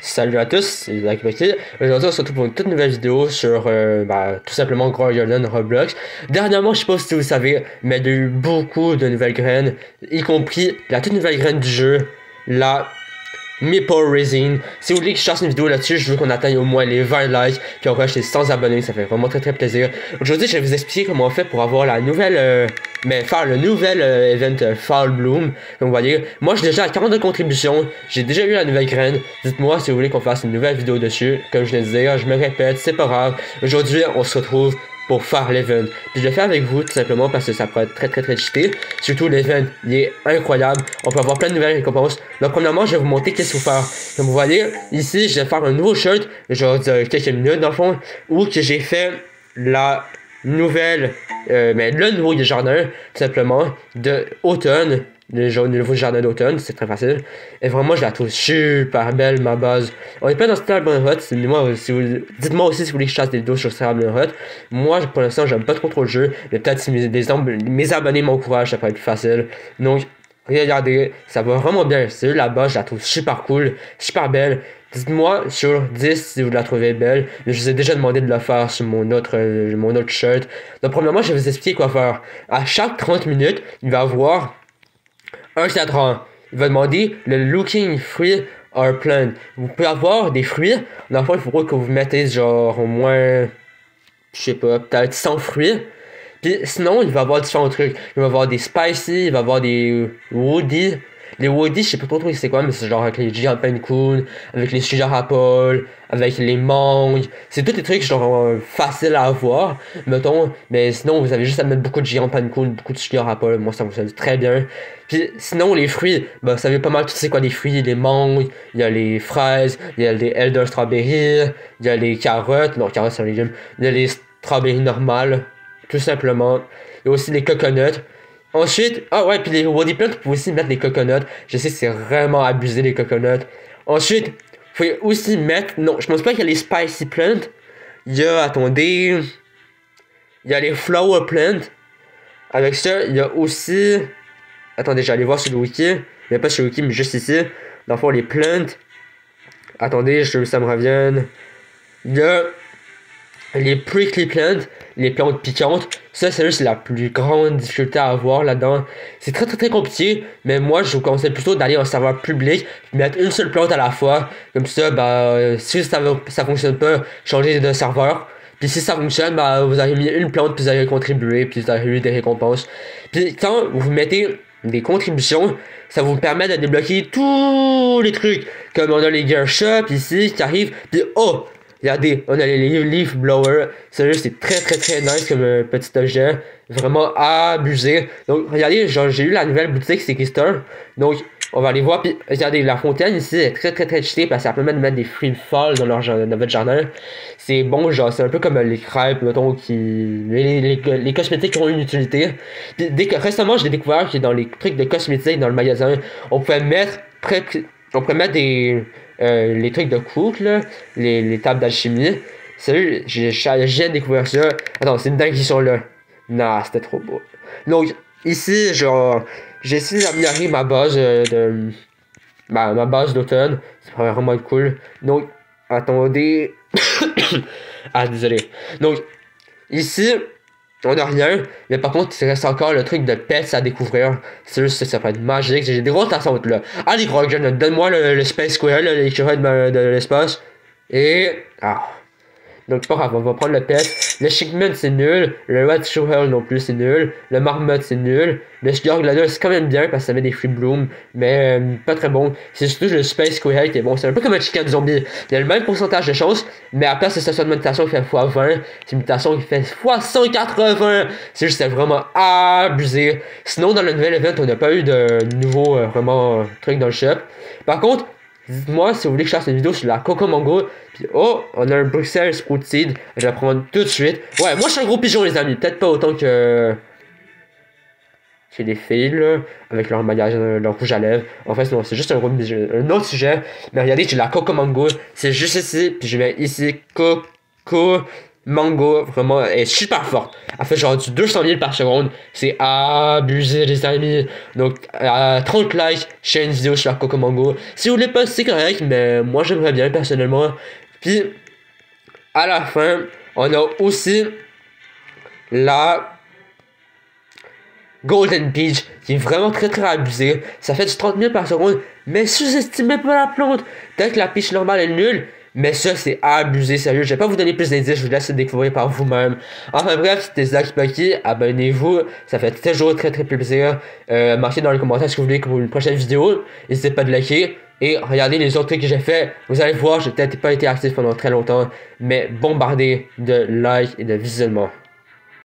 Salut à tous, c'est Zach Becky. Aujourd'hui, on se retrouve pour une toute nouvelle vidéo sur tout simplement Grow Garden Roblox. Dernièrement, je sais pas si vous le savez, mais il y a eu beaucoup de nouvelles graines, y compris la toute nouvelle graine du jeu, la Maple Raisin. Si vous voulez que je fasse une vidéo là-dessus, je veux qu'on atteigne au moins les 20 likes, puis on va acheter 100 abonnés, ça fait vraiment très plaisir. Aujourd'hui, je vais vous expliquer comment on fait pour avoir la nouvelle, faire le nouvel event Fall Bloom. Comme vous voyez, moi j'ai déjà 42 contributions, j'ai déjà eu la nouvelle graine. Dites-moi si vous voulez qu'on fasse une nouvelle vidéo dessus. Comme je viens de dire, je me répète, c'est pas grave. Aujourd'hui, on se retrouve pour faire l'event. Puis je le fais avec vous tout simplement parce que ça pourrait être très cheaté. Surtout l'event, il est incroyable. On peut avoir plein de nouvelles récompenses. Donc premièrement, je vais vous montrer qu'est-ce qu'il faut faire. Comme vous voyez, ici, je vais faire un nouveau shirt, genre de quelques minutes dans le fond, où que j'ai fait la nouvelle, mais le nouveau jardin, tout simplement, de automne. Le nouveau jardin d'automne, c'est très facile. Et vraiment, je la trouve super belle, ma base. On est pas dans Starbone Hut. Dites-moi aussi si vous voulez que je fasse des vidéos sur Starbone Hut. Moi, pour l'instant, j'aime pas trop le jeu. Mais peut-être si mes abonnés m'encouragent, ça peut être plus facile. Donc, regardez, ça va vraiment bien. C'est la base, je la trouve super cool, super belle. Dites-moi sur 10 si vous la trouvez belle. Je vous ai déjà demandé de la faire sur mon autre shirt. Donc, premièrement, je vais vous expliquer quoi faire. À chaque 30 minutes, il va y avoir un cadran. Il va demander le looking fruit or plant. Vous pouvez avoir des fruits. Dans le fond, il faudra que vous mettez genre au moins, je sais pas, peut-être 100 fruits. Puis sinon, il va avoir différents trucs. Il va avoir des spicy, il va avoir des woody. Les woody, je sais pas trop c'est quoi, mais c'est genre avec les giant pancoon, avec les sugar apple, avec les mangues. C'est tous des trucs genre faciles à avoir, mettons. Mais sinon, vous avez juste à mettre beaucoup de giant pancoon, beaucoup de sugar apple. Moi, ça fonctionne très bien. Puis sinon, les fruits, bah, vous savez pas mal tout c'est quoi les fruits, les mangues, il y a les fraises, il y a les elder strawberry, il y a les carottes, non, carottes c'est un légume, il y a les strawberries normales, tout simplement. Il y a aussi les coconuts. Ensuite, ah ouais, puis les woody plants, vous pouvez aussi mettre les coconuts. Je sais, c'est vraiment abusé les coconuts. Ensuite, vous pouvez aussi mettre, non, je pense pas qu'il y a les spicy plants. Il y a, attendez, il y a les flower plants. Avec ça, il y a aussi, attendez, j'allais voir sur le wiki. Il n'y a pas sur le wiki, mais juste ici. Dans le fond, les plants. Attendez, je veux que ça me revienne. Il y a les prickly plants, les plantes piquantes. Ça, c'est juste la plus grande difficulté à avoir là-dedans. C'est très compliqué, mais moi, je vous conseille plutôt d'aller en serveur public, mettre une seule plante à la fois. Comme ça, bah, si ça fonctionne pas, changez de serveur. Puis si ça fonctionne, bah, vous avez mis une plante, puis vous avez contribué, puis vous avez eu des récompenses. Puis quand vous mettez des contributions, ça vous permet de débloquer tous les trucs. Comme on a les gear shop ici qui arrivent, puis oh! Regardez, on a les leaf blower. Sérieux, c'est très nice comme petit objet. Vraiment abusé. Donc, regardez, genre, j'ai eu la nouvelle boutique Sticky Store. Donc, on va aller voir. Puis, regardez, la fontaine ici est très cheatée parce que ça permet de mettre des fruits de fall dans votre jardin. C'est bon, genre, c'est un peu comme les crêpes, mettons, les cosmétiques qui ont une utilité. Puis, récemment, j'ai découvert que dans les trucs de cosmétiques dans le magasin, on pouvait mettre des. Les trucs de cook, là, les tables d'alchimie. Sérieux, j'ai découvert ça. Attends, c'est une dingue qui sont là. Non, c'était trop beau. Donc, ici, genre, j'ai essayé d'améliorer ma base ma base d'automne. Ça va vraiment être cool. Donc, attendez. Ah, désolé. Donc, ici, on a rien, mais par contre, il reste encore le truc de pets à découvrir. C'est juste que ça peut être magique. J'ai des grosses attentes là. Allez, Grogan, donne-moi le Space Squirrel, l'écureuil de l'espace. Et. Ah. Donc, pas grave, on va prendre le pet. Le Shigman, c'est nul. Le Red Squirrel non plus, c'est nul. Le Marmotte, c'est nul. Le Sugar Glider, c'est quand même bien parce que ça met des Free Bloom. Mais pas très bon. C'est surtout le Space Squirrel qui est bon. C'est un peu comme un chicken zombie. Il y a le même pourcentage de chance. Mais à place de station de mutation qui fait x20, c'est une mutation qui fait x180. C'est juste, c'est vraiment abusé. Sinon, dans le nouvel event, on n'a pas eu de nouveau vraiment truc dans le shop. Par contre, dites-moi si vous voulez que je fasse une vidéo sur la Coco Mango. Puis oh, on a un Bruxelles Sprout Seed. Je vais la prendre tout de suite. Ouais, moi je suis un gros pigeon les amis. Peut-être pas autant que les filles là, avec leur maillage, leur rouge à lèvres. En fait non, c'est juste un gros pigeon. Un autre sujet. Mais regardez, j'ai la Coco Mango. C'est juste ici. Puis je mets ici Coco Mango, vraiment, est super forte. Elle fait genre du 200 000 par seconde. C'est abusé, les amis. Donc, à 30 likes, j'ai une vidéo sur la Coco Mango. Si vous voulez pas, c'est correct, mais moi, j'aimerais bien, personnellement. Puis, à la fin, on a aussi la Golden Peach, qui est vraiment très abusée. Ça fait du 30 000 par seconde, mais sous-estimez pas la plante. Peut-être que la peach normale est nulle, mais ça c'est abusé, sérieux. Je vais pas vous donner plus d'indices, je vous laisse le découvrir par vous-même. Enfin bref, c'était Zach Bucky, abonnez-vous, ça fait toujours très plaisir. Marquez dans les commentaires ce que vous voulez pour une prochaine vidéo. N'hésitez pas de liker. Et regardez les autres trucs que j'ai fait. Vous allez voir, j'ai peut-être pas été actif pendant très longtemps, mais bombardé de likes et de visionnements.